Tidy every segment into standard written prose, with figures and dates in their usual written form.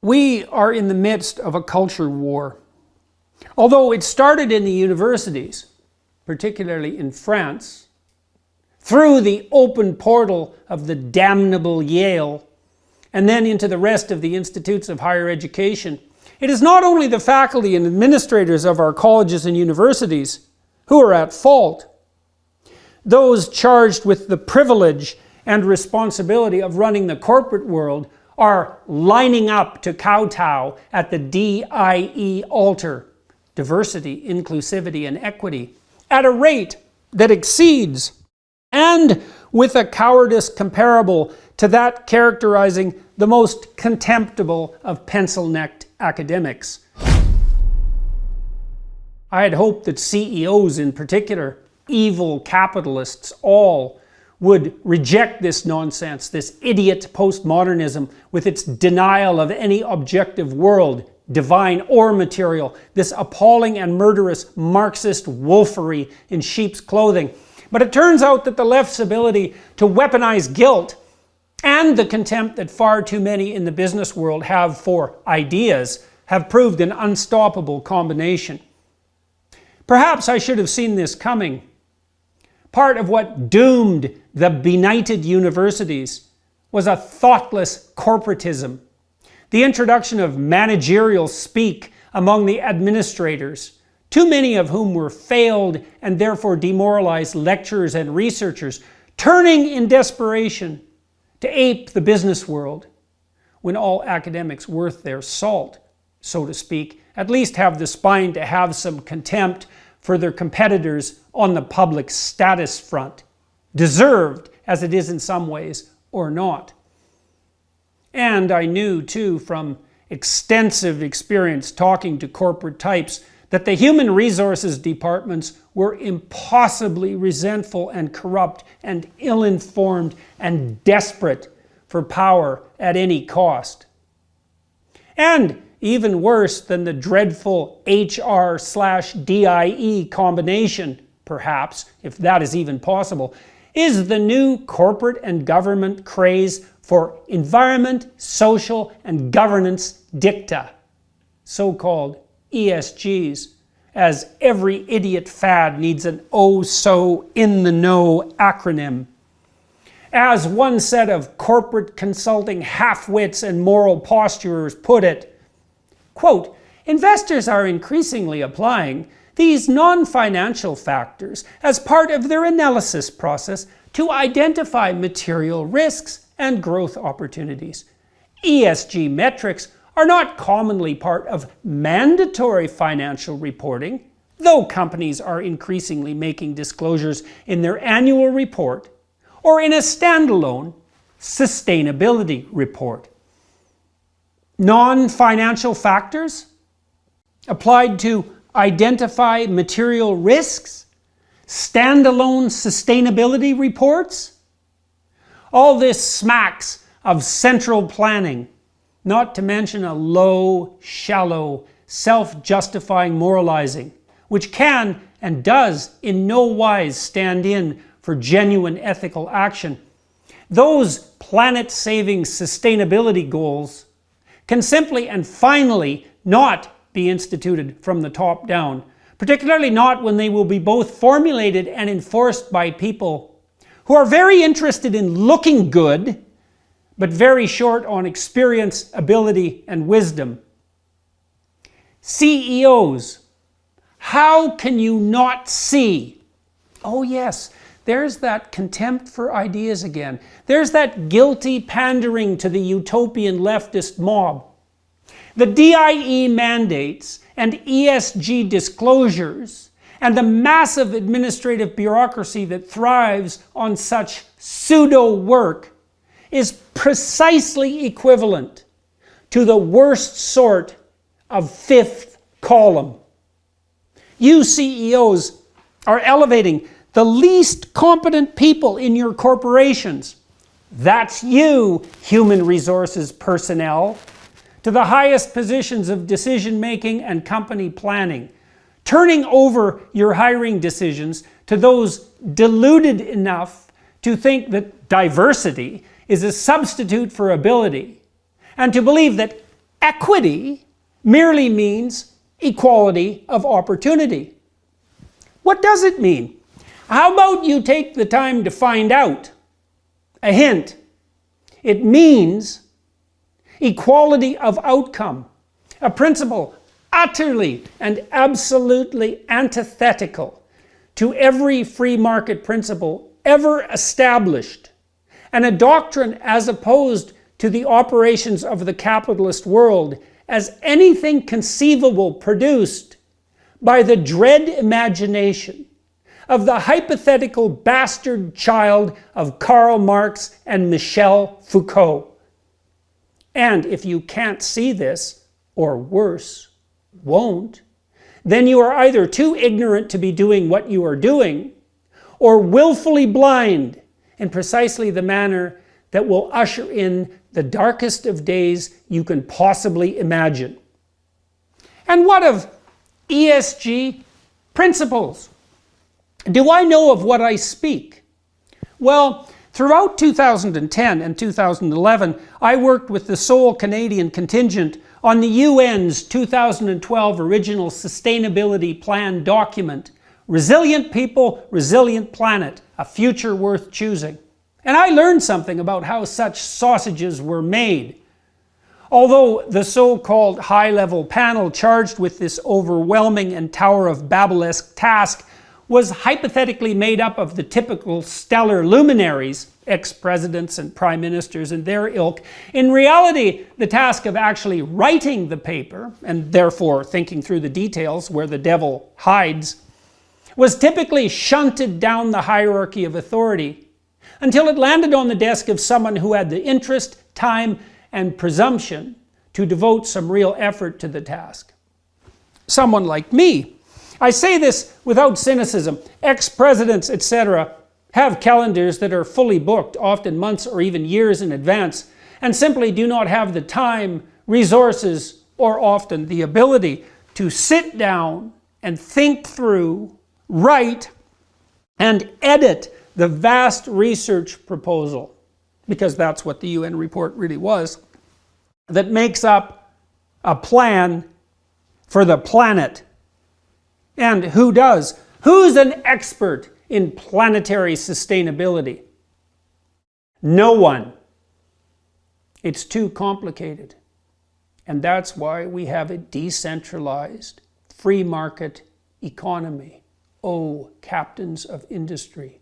We are in the midst of a culture war. Although it started in the universities, particularly in France, through the open portal of the damnable Yale, and then into the rest of the institutes of higher education, it is not only the faculty and administrators of our colleges and universities who are at fault. Those charged with the privilege and responsibility of running the corporate world are lining up to kowtow at the DIE altar, diversity, inclusivity, and equity, at a rate that exceeds, and with a cowardice comparable to that characterizing the most contemptible of pencil-necked academics. I had hoped that CEOs in particular, evil capitalists all, would reject this nonsense, this idiot postmodernism with its denial of any objective world, divine or material, this appalling and murderous Marxist wolfery in sheep's clothing. But it turns out that the left's ability to weaponize guilt and the contempt that far too many in the business world have for ideas have proved an unstoppable combination. Perhaps I should have seen this coming. Part of what doomed the benighted universities was a thoughtless corporatism, the introduction of managerial speak among the administrators, too many of whom were failed and therefore demoralized lecturers and researchers, turning in desperation to ape the business world, when all academics worth their salt, so to speak, at least have the spine to have some contempt for their competitors on the public status front, deserved as it is in some ways, or not. And I knew too from extensive experience talking to corporate types that the human resources departments were impossibly resentful and corrupt and ill-informed and desperate for power at any cost. And even worse than the dreadful HR/DIE combination, perhaps, if that is even possible, is the new corporate and government craze for environment, social, and governance dicta, so-called ESGs, as every idiot fad needs an oh-so-in-the-know acronym. As one set of corporate consulting half-wits and moral posturers put it, quote, investors are increasingly applying these non-financial factors as part of their analysis process to identify material risks and growth opportunities. ESG metrics are not commonly part of mandatory financial reporting, though companies are increasingly making disclosures in their annual report or in a standalone sustainability report. Non-financial factors applied to identify material risks, standalone sustainability reports. All this smacks of central planning, not to mention a low, shallow, self-justifying moralizing, which can and does in no wise stand in for genuine ethical action. Those planet-saving sustainability goals can simply and finally not be instituted from the top down, particularly not when they will be both formulated and enforced by people who are very interested in looking good, but very short on experience, ability, and wisdom. CEOs, how can you not see? Oh yes, there's that contempt for ideas again. There's that guilty pandering to the utopian leftist mob. The DIE mandates and ESG disclosures and the massive administrative bureaucracy that thrives on such pseudo work is precisely equivalent to the worst sort of fifth column. You CEOs are elevating the least competent people in your corporations, that's you, human resources personnel, to the highest positions of decision making and company planning, turning over your hiring decisions to those deluded enough to think that diversity is a substitute for ability, and to believe that Equity merely means equality of opportunity. What does it mean? How about you take the time to find out? A hint. It means equality of outcome, a principle utterly and absolutely antithetical to every free market principle ever established, and a doctrine as opposed to the operations of the capitalist world as anything conceivable produced by the dread imagination of the hypothetical bastard child of Karl Marx and Michel Foucault. And if you can't see this, or worse, won't, then you are either too ignorant to be doing what you are doing, or willfully blind in precisely the manner that will usher in the darkest of days you can possibly imagine. And what of ESG principles? Do I know of what I speak? Well, throughout 2010 and 2011, I worked with the sole Canadian contingent on the UN's 2012 Original Sustainability Plan document, Resilient People, Resilient Planet, a Future Worth Choosing. And I learned something about how such sausages were made. Although the so-called high-level panel charged with this overwhelming and Tower of Babel-esque task was hypothetically made up of the typical stellar luminaries, ex-presidents and prime ministers and their ilk, in reality, the task of actually writing the paper, and therefore thinking through the details where the devil hides, was typically shunted down the hierarchy of authority until it landed on the desk of someone who had the interest, time, and presumption to devote some real effort to the task. Someone like me. I say this without cynicism. Ex-presidents, etc., have calendars that are fully booked, often months or even years in advance, and simply do not have the time, resources, or often the ability to sit down and think through, write, and edit the vast research proposal, because that's what the UN report really was, that makes up a plan for the planet. And who does? Who's an expert in planetary sustainability? No one. It's too complicated. And that's why we have a decentralized, free market economy. Oh, captains of industry.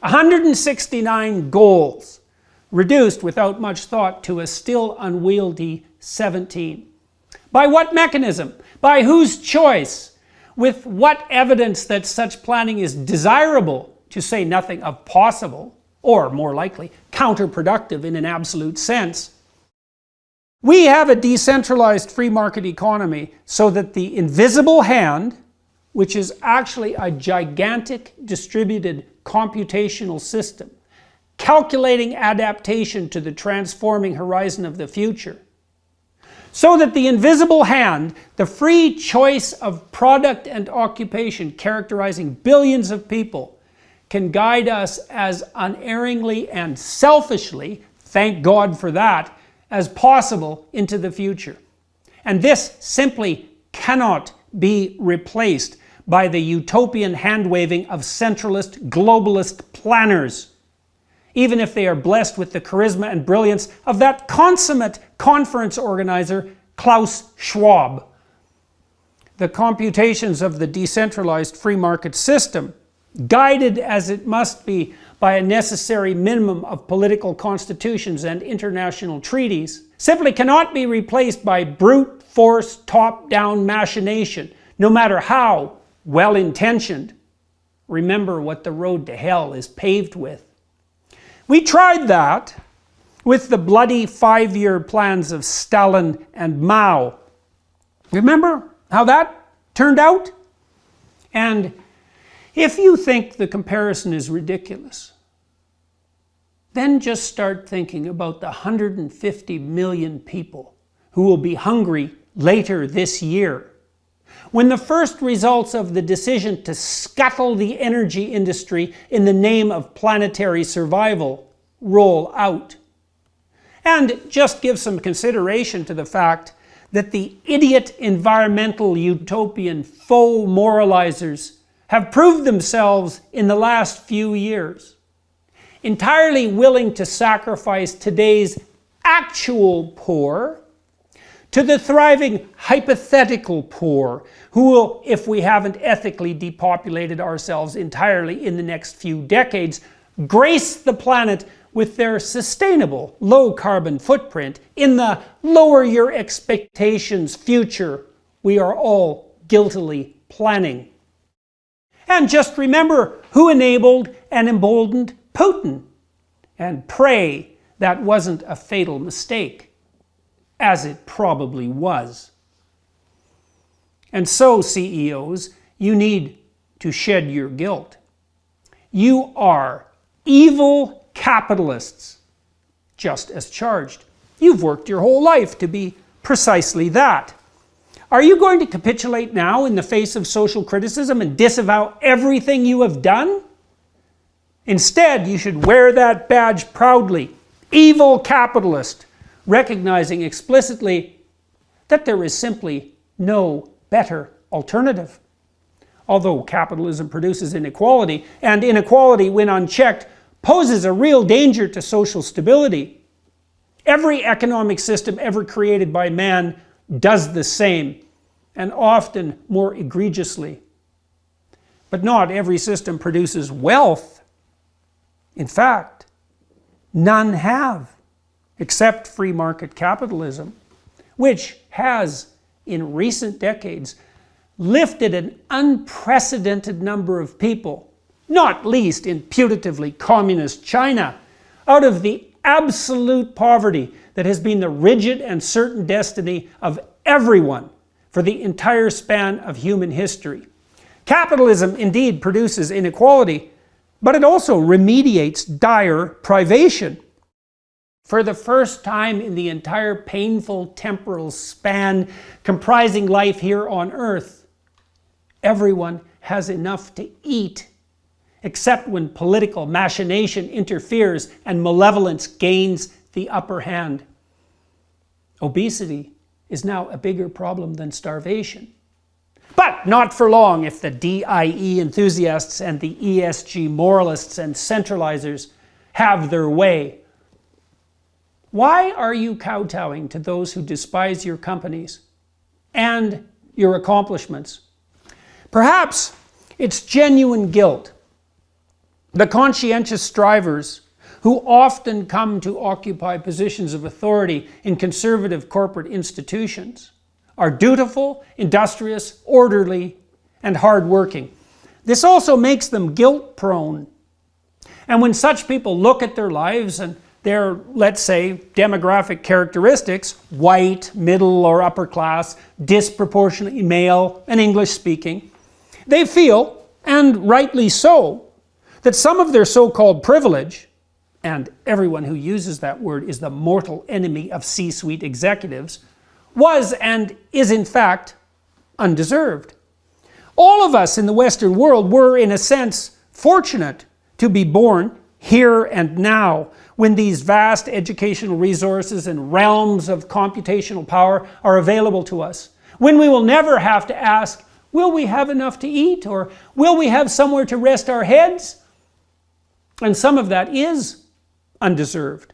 169 goals, reduced without much thought to a still unwieldy 17. By what mechanism? By whose choice? With what evidence that such planning is desirable, to say nothing of possible, or more likely, counterproductive in an absolute sense? We have a decentralized free market economy so that the invisible hand, which is actually a gigantic distributed computational system, calculating adaptation to the transforming horizon of the future, so that the invisible hand, the free choice of product and occupation characterizing billions of people, can guide us as unerringly and selfishly, thank God for that, as possible into the future. And this simply cannot be replaced by the utopian hand-waving of centralist, globalist planners, even if they are blessed with the charisma and brilliance of that consummate conference organizer, Klaus Schwab. The computations of the decentralized free market system, guided as it must be by a necessary minimum of political constitutions and international treaties, simply cannot be replaced by brute force top-down machination, no matter how well-intentioned. Remember what the road to hell is paved with. We tried that with the bloody 5-year plans of Stalin and Mao. Remember how that turned out? And if you think the comparison is ridiculous, then just start thinking about the 150 million people who will be hungry later this year, when the first results of the decision to scuttle the energy industry in the name of planetary survival roll out. And just give some consideration to the fact that the idiot environmental utopian faux moralizers have proved themselves in the last few years entirely willing to sacrifice today's actual poor to the thriving hypothetical poor who will, if we haven't ethically depopulated ourselves entirely in the next few decades, grace the planet with their sustainable low carbon footprint in the lower your expectations future we are all guiltily planning. And just remember who enabled and emboldened Putin, and pray that wasn't a fatal mistake, as it probably was. And so, CEOs, you need to shed your guilt. You are evil capitalists, just as charged. You've worked your whole life to be precisely that. Are you going to capitulate now in the face of social criticism and disavow everything you have done? Instead, you should wear that badge proudly, evil capitalist, recognizing explicitly that there is simply no better alternative. Although capitalism produces inequality, and inequality, when unchecked, poses a real danger to social stability. Every economic system ever created by man does the same, and often more egregiously. But not every system produces wealth. In fact, none have, except free market capitalism, which has, in recent decades, lifted an unprecedented number of people, not least in putatively communist China, out of the absolute poverty that has been the rigid and certain destiny of everyone for the entire span of human history. Capitalism indeed produces inequality, but it also remediates dire privation. For the first time in the entire painful temporal span comprising life here on Earth, everyone has enough to eat, except when political machination interferes and malevolence gains the upper hand. Obesity is now a bigger problem than starvation. But not for long if the DIE enthusiasts and the ESG moralists and centralizers have their way. Why are you kowtowing to those who despise your companies and your accomplishments? Perhaps it's genuine guilt. The conscientious strivers who often come to occupy positions of authority in conservative corporate institutions are dutiful, industrious, orderly, and hardworking. This also makes them guilt-prone. And when such people look at their lives and their, let's say, demographic characteristics, white, middle or upper class, disproportionately male, and English-speaking, they feel, and rightly so, that some of their so-called privilege, and everyone who uses that word is the mortal enemy of C-suite executives, was and is in fact undeserved. All of us in the Western world were, in a sense, fortunate to be born here and now, when these vast educational resources and realms of computational power are available to us. When we will never have to ask, will we have enough to eat? Or will we have somewhere to rest our heads? And some of that is undeserved.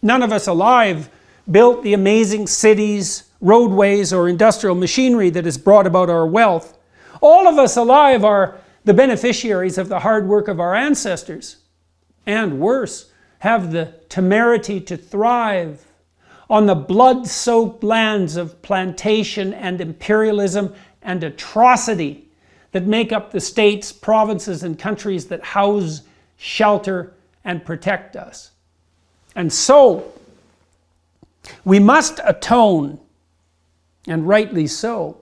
None of us alive built the amazing cities, roadways, or industrial machinery that has brought about our wealth. All of us alive are the beneficiaries of the hard work of our ancestors. And worse, have the temerity to thrive on the blood-soaked lands of plantation and imperialism and atrocity that make up the states, provinces, and countries that house, shelter, and protect us. And so, we must atone, and rightly so,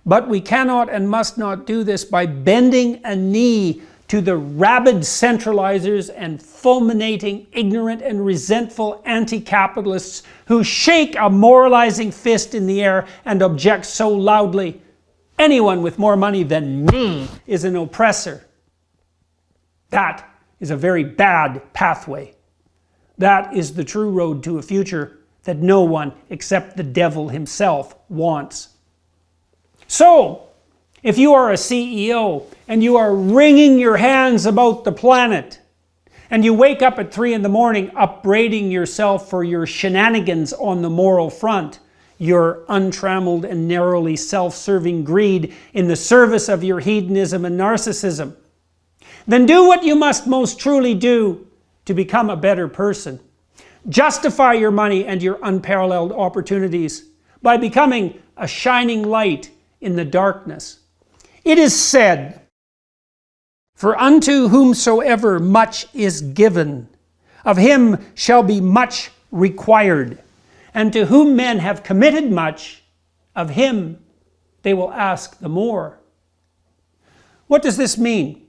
but we cannot and must not do this by bending a knee to the rabid centralizers and fulminating, ignorant, and resentful anti-capitalists who shake a moralizing fist in the air and object so loudly, anyone with more money than me is an oppressor. That is a very bad pathway. That is the true road to a future that no one except the devil himself wants. So, if you are a CEO and you are wringing your hands about the planet, and you wake up at 3 in the morning upbraiding yourself for your shenanigans on the moral front, your untrammeled and narrowly self-serving greed in the service of your hedonism and narcissism, then do what you must most truly do to become a better person. Justify your money and your unparalleled opportunities by becoming a shining light in the darkness. It is said, "For unto whomsoever much is given, of him shall be much required. And to whom men have committed much, of him they will ask the more." What does this mean?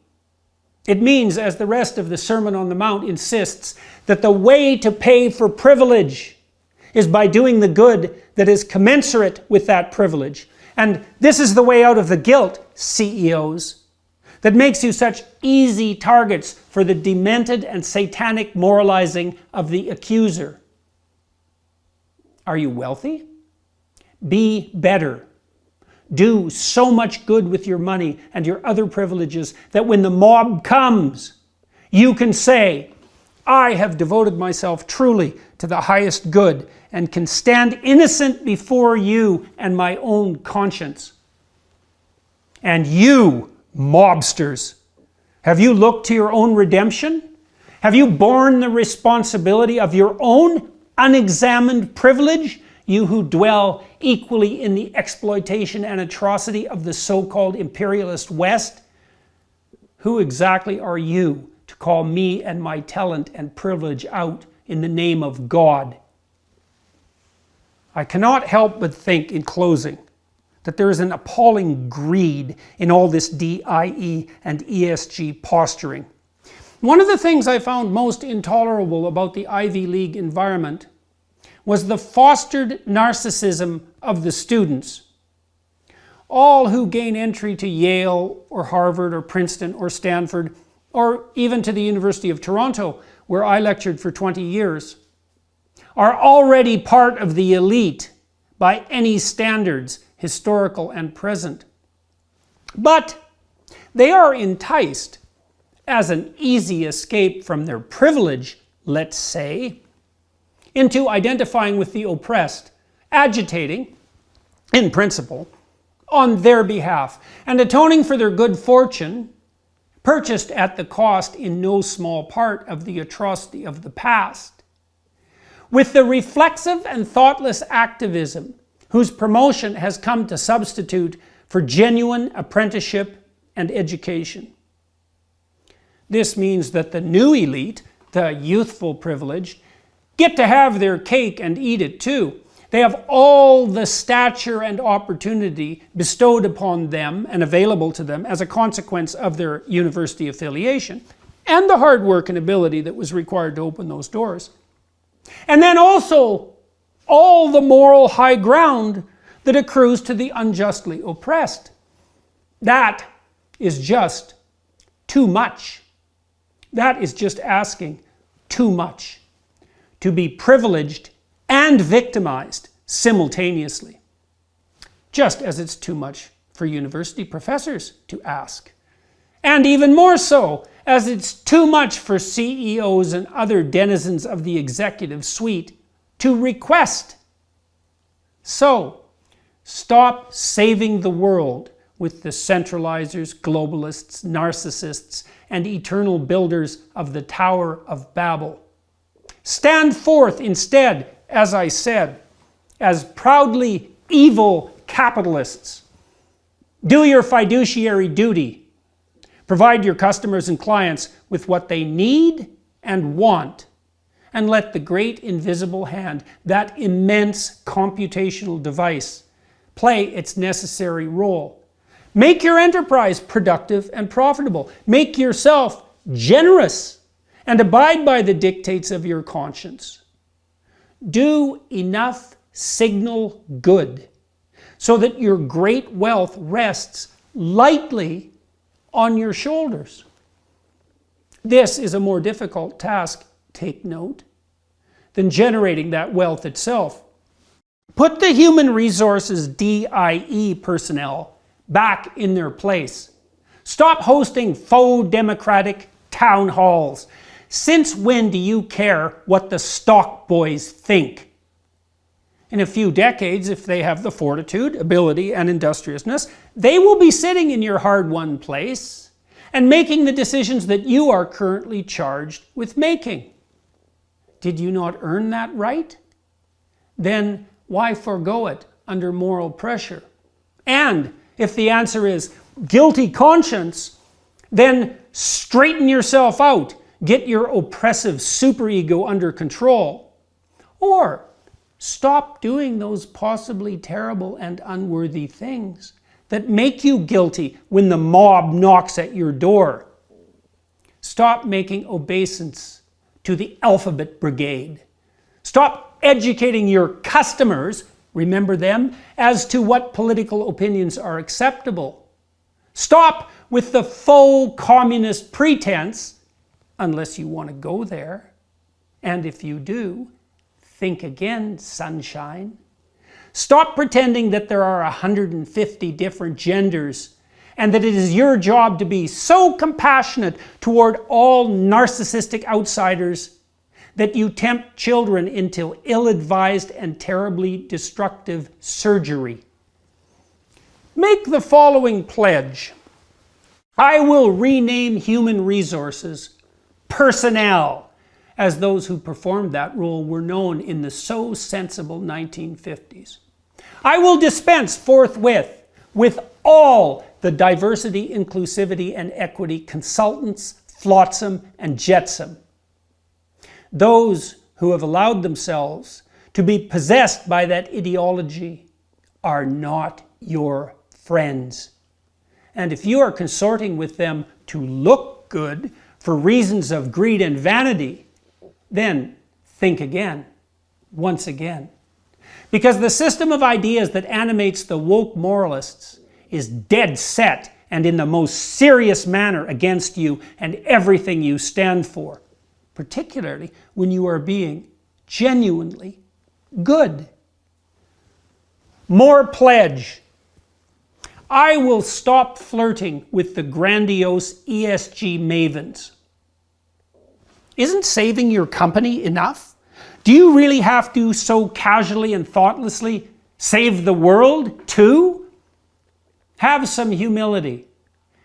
It means, as the rest of the Sermon on the Mount insists, that the way to pay for privilege is by doing the good that is commensurate with that privilege. And this is the way out of the guilt, CEOs, that makes you such easy targets for the demented and satanic moralizing of the accuser. Are you wealthy? Be better. Do so much good with your money and your other privileges that when the mob comes, you can say, "I have devoted myself truly to the highest good and can stand innocent before you and my own conscience." And you, mobsters, have you looked to your own redemption? Have you borne the responsibility of your own unexamined privilege? You who dwell equally in the exploitation and atrocity of the so-called imperialist West? Who exactly are you to call me and my talent and privilege out in the name of God? I cannot help but think, in closing, that there is an appalling greed in all this DIE and ESG posturing. One of the things I found most intolerable about the Ivy League environment was the fostered narcissism of the students. All who gain entry to Yale or Harvard or Princeton or Stanford, or even to the University of Toronto, where I lectured for 20 years, are already part of the elite by any standards, historical and present. But they are enticed, as an easy escape from their privilege, let's say, into identifying with the oppressed, agitating, in principle, on their behalf, and atoning for their good fortune, purchased at the cost in no small part of the atrocity of the past, with the reflexive and thoughtless activism whose promotion has come to substitute for genuine apprenticeship and education. This means that the new elite, the youthful privileged, get to have their cake and eat it too. They have all the stature and opportunity bestowed upon them and available to them as a consequence of their university affiliation and the hard work and ability that was required to open those doors. And then also all the moral high ground that accrues to the unjustly oppressed. That is just too much. That is just asking too much. To be privileged and victimized simultaneously. Just as it's too much for university professors to ask. And even more so, as it's too much for CEOs and other denizens of the executive suite to request. So, stop saving the world with the centralizers, globalists, narcissists, and eternal builders of the Tower of Babel. Stand forth instead, as I said, as proudly evil capitalists. Do your fiduciary duty. Provide your customers and clients with what they need and want. And let the great invisible hand, that immense computational device, play its necessary role. Make your enterprise productive and profitable. Make yourself generous and abide by the dictates of your conscience. Do enough signal good so that your great wealth rests lightly on your shoulders. This is a more difficult task, take note, than generating that wealth itself. Put the human resources DIE personnel back in their place. Stop hosting faux democratic town halls. Since when do you care what the stock boys think? In a few decades, if they have the fortitude, ability, and industriousness, they will be sitting in your hard-won place and making the decisions that you are currently charged with making. Did you not earn that right? Then why forego it under moral pressure? And if the answer is guilty conscience, then straighten yourself out. Get your oppressive superego under control. Or stop doing those possibly terrible and unworthy things that make you guilty when the mob knocks at your door. Stop making obeisance to the alphabet brigade. Stop educating your customers, remember them, as to what political opinions are acceptable. Stop with the faux communist pretense, unless you want to go there. And if you do, think again, sunshine. Stop pretending that there are 150 different genders and that it is your job to be so compassionate toward all narcissistic outsiders that you tempt children into ill-advised and terribly destructive surgery. Make the following pledge. I will rename human resources personnel, as those who performed that role were known in the so sensible 1950s. I will dispense forthwith with all the diversity, inclusivity, and equity consultants, flotsam, and jetsam. Those who have allowed themselves to be possessed by that ideology are not your friends. And if you are consorting with them to look good for reasons of greed and vanity, then think again, once again. Because the system of ideas that animates the woke moralists is dead set and in the most serious manner against you and everything you stand for, particularly when you are being genuinely good. More pledge. I will stop flirting with the grandiose ESG mavens. Isn't saving your company enough? Do you really have to so casually and thoughtlessly save the world too? Have some humility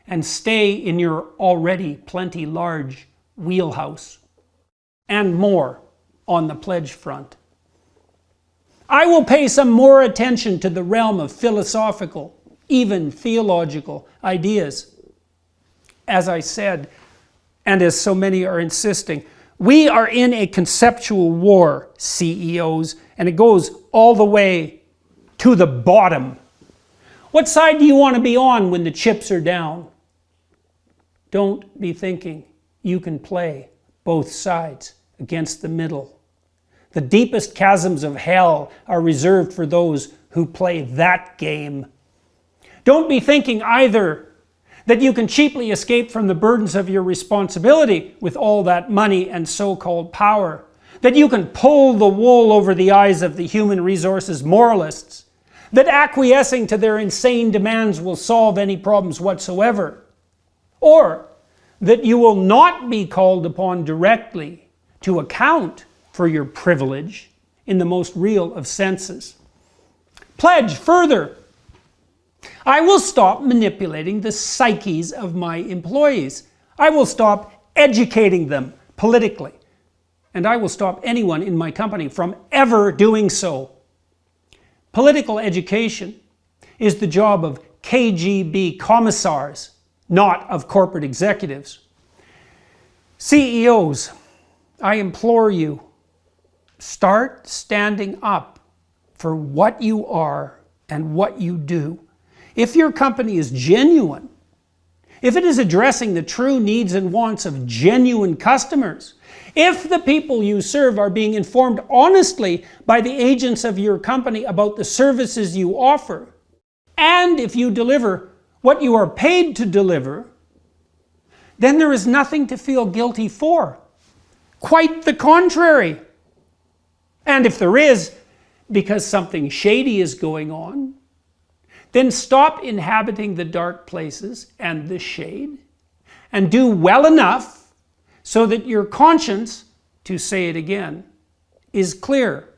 and stay in your already plenty large wheelhouse. And more on the pledge front. I will pay some more attention to the realm of philosophical, even theological ideas. As I said, and as so many are insisting, we are in a conceptual war, CEOs, and it goes all the way to the bottom. What side do you want to be on when the chips are down? Don't be thinking you can play both sides against the middle. The deepest chasms of hell are reserved for those who play that game. Don't be thinking either that you can cheaply escape from the burdens of your responsibility with all that money and so-called power. That you can pull the wool over the eyes of the human resources moralists. That acquiescing to their insane demands will solve any problems whatsoever. Or that you will not be called upon directly to account for your privilege in the most real of senses. Pledge further. I will stop manipulating the psyches of my employees. I will stop educating them politically. And I will stop anyone in my company from ever doing so. Political education is the job of KGB commissars, not of corporate executives. CEOs, I implore you, start standing up for what you are and what you do. If your company is genuine, if it is addressing the true needs and wants of genuine customers, if the people you serve are being informed honestly by the agents of your company about the services you offer, and if you deliver what you are paid to deliver, then there is nothing to feel guilty for. Quite the contrary. And if there is, because something shady is going on, then stop inhabiting the dark places and the shade, and do well enough so that your conscience, to say it again, is clear.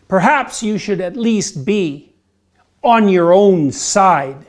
Perhaps you should at least be on your own side.